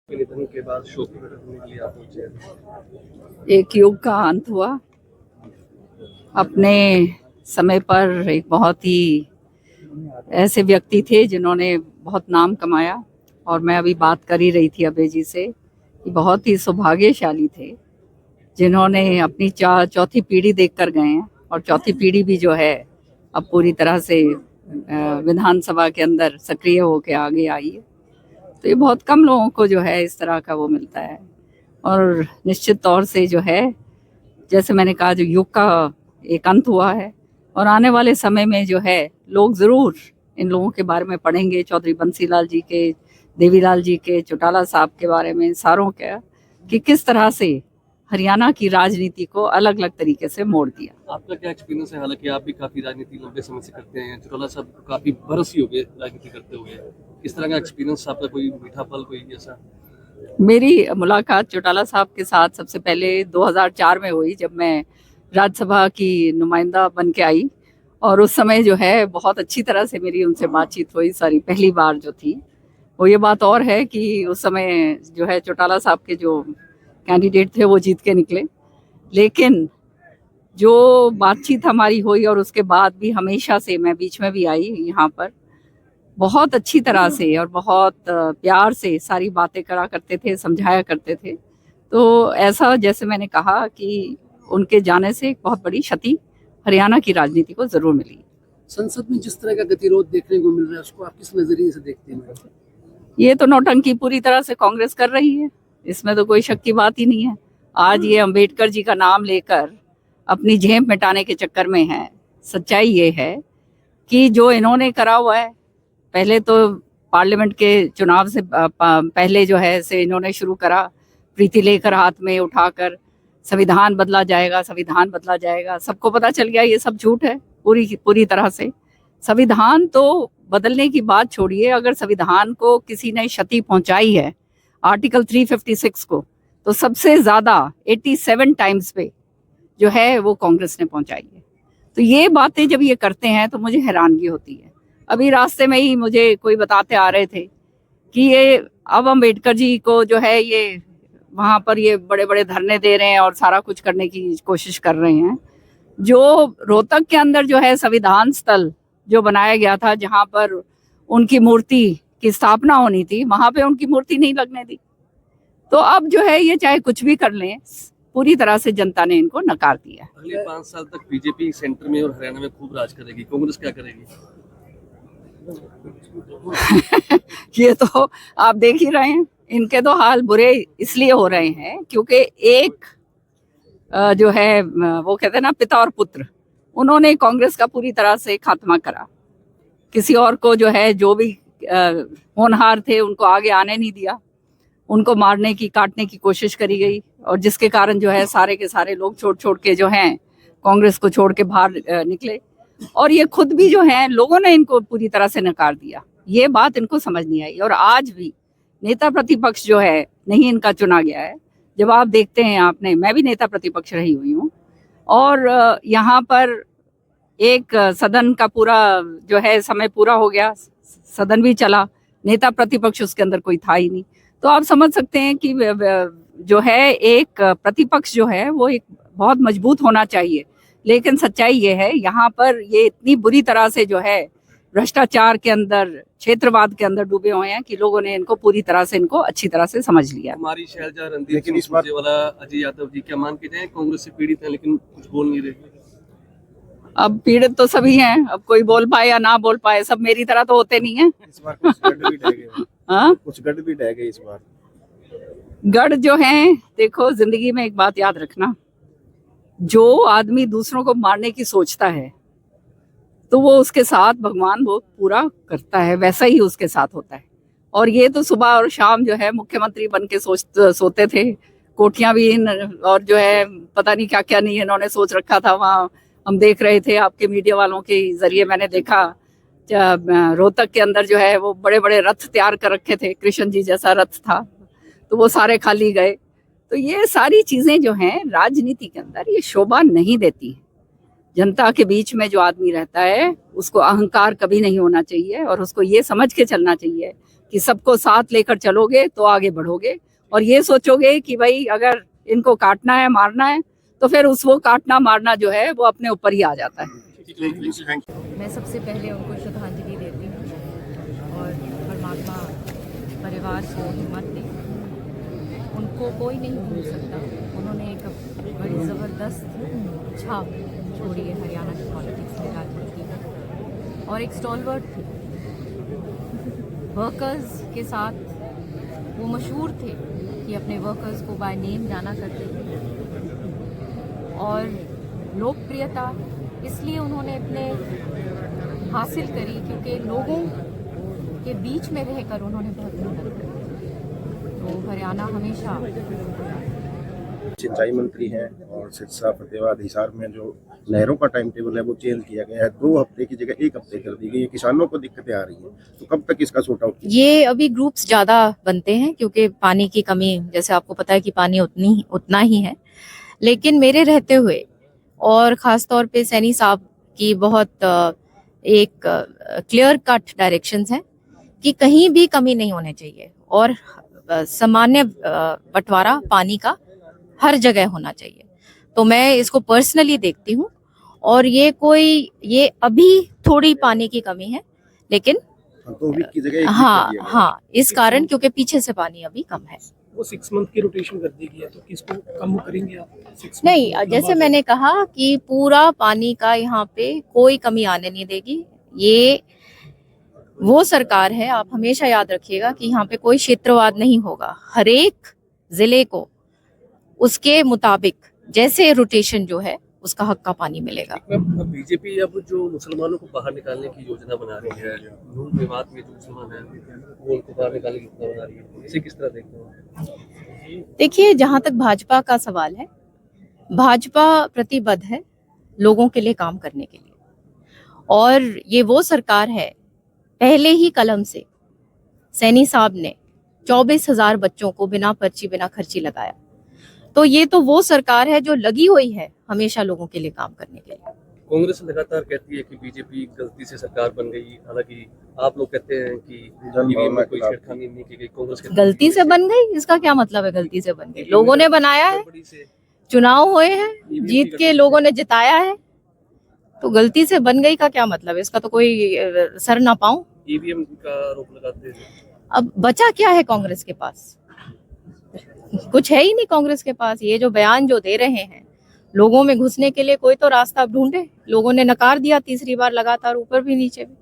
के निधन के बाद शोक प्रकट होने के लिए आप पहुंचे। एक युग का अंत हुआ। अपने समय पर एक बहुत ही ऐसे व्यक्ति थे जिन्होंने बहुत नाम कमाया, और मैं अभी बात कर ही रही थी अभय जी से कि बहुत ही सौभाग्यशाली थे जिन्होंने अपनी चौथी पीढ़ी देखकर गए हैं, और चौथी पीढ़ी भी जो है अब पूरी तरह से विधानसभा के अंदर सक्रिय होकर आगे आई है। तो ये बहुत कम लोगों को जो है इस तरह का वो मिलता है, और निश्चित तौर से जो है जैसे मैंने कहा जो युग का एक अंत हुआ है, और आने वाले समय में जो है लोग ज़रूर इन लोगों के बारे में पढ़ेंगे, चौधरी बंसीलाल जी के, देवीलाल जी के, चौटाला साहब के बारे में, सारों का, कि किस तरह से हरियाणा की राजनीति को अलग अलग तरीके से मोड़ दिया। आपका क्या एक्सपीरियंस है? हालांकि आप भी काफी राजनीति लंबे समय से करते हैं, चौटाला साहब काफी बरस ही हो गए राजनीति करते हुए। इस तरह का एक्सपीरियंस आपका कोई मीठा पल कोई ऐसा? मेरी मुलाकात चौटाला साहब के साथ सबसे पहले 2004 में हुई, जब मैं राज्यसभा की नुमाइंदा बन के आई, और उस समय जो है बहुत अच्छी तरह से मेरी उनसे बातचीत हुई। सारी पहली बार जो थी वो ये बात और है कि उस समय जो है चौटाला साहब के जो कैंडिडेट थे वो जीत के निकले, लेकिन जो बातचीत हमारी हुई और उसके बाद भी हमेशा से मैं बीच में भी आई यहाँ पर, बहुत अच्छी तरह से और बहुत प्यार से सारी बातें करा करते थे, समझाया करते थे। तो ऐसा जैसे मैंने कहा कि उनके जाने से एक बहुत बड़ी क्षति हरियाणा की राजनीति को जरूर मिली। संसद में जिस तरह का गतिरोध देखने को मिल रहा है उसको आप किस नजरिए से देखते हैं? ये तो नौटंकी पूरी तरह से कांग्रेस कर रही है, इसमें तो कोई शक की बात ही नहीं है। आज ये अंबेडकर जी का नाम लेकर अपनी झेप मिटाने के चक्कर में है। सच्चाई ये है कि जो इन्होंने करा हुआ है, पहले तो पार्लियामेंट के चुनाव से पहले जो है से इन्होंने शुरू करा, प्रीति लेकर हाथ में उठाकर संविधान बदला जाएगा, संविधान बदला जाएगा। सबको पता चल गया ये सब झूठ है पूरी तरह से। संविधान तो बदलने की बात छोड़िए, अगर संविधान को किसी ने क्षति पहुंचाई है आर्टिकल 356 को, तो सबसे ज्यादा 87 टाइम्स पे जो है वो कांग्रेस ने पहुंचाई है। तो ये बातें जब ये करते हैं तो मुझे हैरानगी होती है। अभी रास्ते में ही मुझे कोई बताते आ रहे थे कि ये अब अम्बेडकर जी को जो है ये वहाँ पर ये बड़े बड़े धरने दे रहे हैं और सारा कुछ करने की कोशिश कर रहे हैं। जो रोहतक के अंदर जो है संविधान स्थल जो बनाया गया था, जहाँ पर उनकी मूर्ति की स्थापना होनी थी, वहाँ पे उनकी मूर्ति नहीं लगने दी। तो अब जो है ये चाहे कुछ भी कर लें, पूरी तरह से जनता ने इनको नकार दिया। अगले 5 साल तक बीजेपी सेंटर में और हरियाणा में खूब राज करेगी, कांग्रेस क्या करेगी? ये तो आप देख ही रहे हैं, इनके तो हाल बुरे इसलिए हो रहे हैं क्योंकि एक जो है वो कहते हैं ना पिता और पुत्र, उन्होंने कांग्रेस का पूरी तरह से खात्मा करा। किसी और को जो है जो भी होनहार थे उनको आगे आने नहीं दिया, उनको मारने की काटने की कोशिश करी गई, और जिसके कारण जो है सारे के सारे लोग छोड़ के जो हैं कांग्रेस को छोड़ के बाहर निकले, और ये खुद भी जो है लोगों ने इनको पूरी तरह से नकार दिया। ये बात इनको समझ नहीं आई, और आज भी नेता प्रतिपक्ष जो है नहीं इनका चुना गया है। जब आप देखते हैं, आपने, मैं भी नेता प्रतिपक्ष रही हुई हूँ, और यहाँ पर एक सदन का पूरा जो है समय पूरा हो गया, सदन भी चला, नेता प्रतिपक्ष उसके अंदर कोई था ही नहीं। तो आप समझ सकते हैं कि जो है एक प्रतिपक्ष जो है वो एक बहुत मजबूत होना चाहिए। लेकिन सच्चाई ये है, यहाँ पर ये इतनी बुरी तरह से जो है भ्रष्टाचार के अंदर, क्षेत्रवाद के अंदर डूबे हुए हैं कि लोगों ने इनको पूरी तरह से, इनको अच्छी तरह से समझ लिया। हमारी शैलजा रणदीप सिंह सुरजेवाला, अजय यादव जी, क्या मान के जाए कांग्रेस से पीड़ित हैं लेकिन कुछ बोल नहीं रहे? अब पीड़ित तो सभी हैं, अब कोई बोल पाए या ना बोल पाए, सब मेरी तरह तो होते नहीं है। इस बार कुछ गढ़ भी ढह गए। हाँ, कुछ गढ़ भी ढह गए इस बार। गढ़ जो हैं, देखो जिंदगी में एक बात याद रखना, जो आदमी दूसरों को मारने की सोचता है तो वो उसके साथ भगवान वो पूरा करता है, वैसा ही उसके साथ होता है। और ये तो सुबह और शाम जो है मुख्यमंत्री बन के सोते थे, कोठियां भी और जो है पता नहीं क्या क्या नहीं इन्होंने सोच रखा था। वहाँ हम देख रहे थे, आपके मीडिया वालों के जरिए मैंने देखा, रोहतक के अंदर जो है वो बड़े बड़े रथ तैयार कर रखे थे, कृष्ण जी जैसा रथ था, तो वो सारे खाली गए। तो ये सारी चीजें जो हैं राजनीति के अंदर ये शोभा नहीं देती। जनता के बीच में जो आदमी रहता है उसको अहंकार कभी नहीं होना चाहिए, और उसको ये समझ के चलना चाहिए कि सबको साथ लेकर चलोगे तो आगे बढ़ोगे। और ये सोचोगे कि भाई अगर इनको काटना है, मारना है, तो फिर वो काटना मारना जो है वो अपने ऊपर ही आ जाता है। मैं सबसे पहले उनको श्रद्धांजलि देती हूँ और परमात्मा परिवार को हिम्मत दे। उनको कोई नहीं भूल सकता। उन्होंने एक बड़ी ज़बरदस्त छाप छोड़ी है हरियाणा की पॉलिटिक्स में, राजनीति में, और एक स्टॉलवर्ट थे। वर्कर्स के साथ वो मशहूर थे कि अपने वर्कर्स को बाय नेम जाना करते थे। और लोकप्रियता इसलिए उन्होंने अपने हासिल करी क्योंकि लोगों के बीच में रहकर उन्होंने बहुत मेहनत करी। तो हरियाणा हमेशा सिंचाई मंत्री हैं और सिरसा, फतेहाबाद, हिसार में जो नहरों का टाइम टेबल है वो चेंज किया गया है। 2 हफ्ते की जगह 1 हफ्ते कर दी गई है। किसानों को दिक्कतें आ रही हैं, तो कब तक इसका सॉर्ट आउट? ये अभी ग्रुप्स ज़्यादा बनते हैं क्योंकि पानी की कमी, जैसे आपको पता है कि पानी उतना ही है। लेकिन मेरे रहते हुए और ख़ास तौर पे सैनी साहब की बहुत एक क्लियर कट डायरेक्शंस हैं कि कहीं भी कमी नहीं होनी चाहिए और सामान्य बंटवारा पानी का हर जगह होना चाहिए। तो मैं इसको पर्सनली देखती हूँ और ये अभी थोड़ी पानी की कमी है, लेकिन तो वीक की जगह हाँ इस कारण क्योंकि पीछे से पानी अभी कम है। वो 6 मंथ की रोटेशन कर दी गई है, तो किसको कम करेंगे आप? 6 मंथ नहीं, जैसे मैंने कहा कि पूरा पानी का यहाँ पे कोई कमी आने नहीं देगी। ये वो सरकार है, आप हमेशा याद रखिएगा कि यहाँ पे कोई क्षेत्रवाद नहीं होगा। हर एक जिले को उसके मुताबिक जैसे रोटेशन जो है उसका हक का पानी मिलेगा। बीजेपी अब जो मुसलमानों को बाहर निकालने की योजना बना रही है, नून मेवात में जो मुसलमान है वो उनको बाहर निकालने की योजना बना रही है, इसे किस तरह देखते हैं? देखिए, जहां तक भाजपा का सवाल है, भाजपा प्रतिबद्ध है लोगों के लिए काम करने के लिए, और ये वो सरकार है, पहले ही कलम से सैनी साहब ने 24,000 बच्चों को बिना पर्ची बिना खर्ची लगाया। तो ये तो वो सरकार है जो लगी हुई है हमेशा लोगों के लिए काम करने के लिए। कांग्रेस लगातार कहती है कि बीजेपी गलती से सरकार बन गई, हालांकि आप लोग कहते हैं कि ईवीएम में कोई छेड़खानी नहीं की गई। कांग्रेस गलती से बन गई, इसका क्या मतलब है? गलती से बन गई, लोगों ने बनाया है, चुनाव हुए हैं, जीत के लोगों ने जिताया है, तो गलती से बन गई का क्या मतलब है? इसका तो कोई सर ना पाऊं। ईवीएम का आरोप लगाते हैं। अब बचा क्या है कांग्रेस के पास? कुछ है ही नहीं कांग्रेस के पास। ये जो बयान जो दे रहे हैं, लोगों में घुसने के लिए कोई तो रास्ता ढूंढे। लोगों ने नकार दिया तीसरी बार लगातार, ऊपर भी नीचे भी।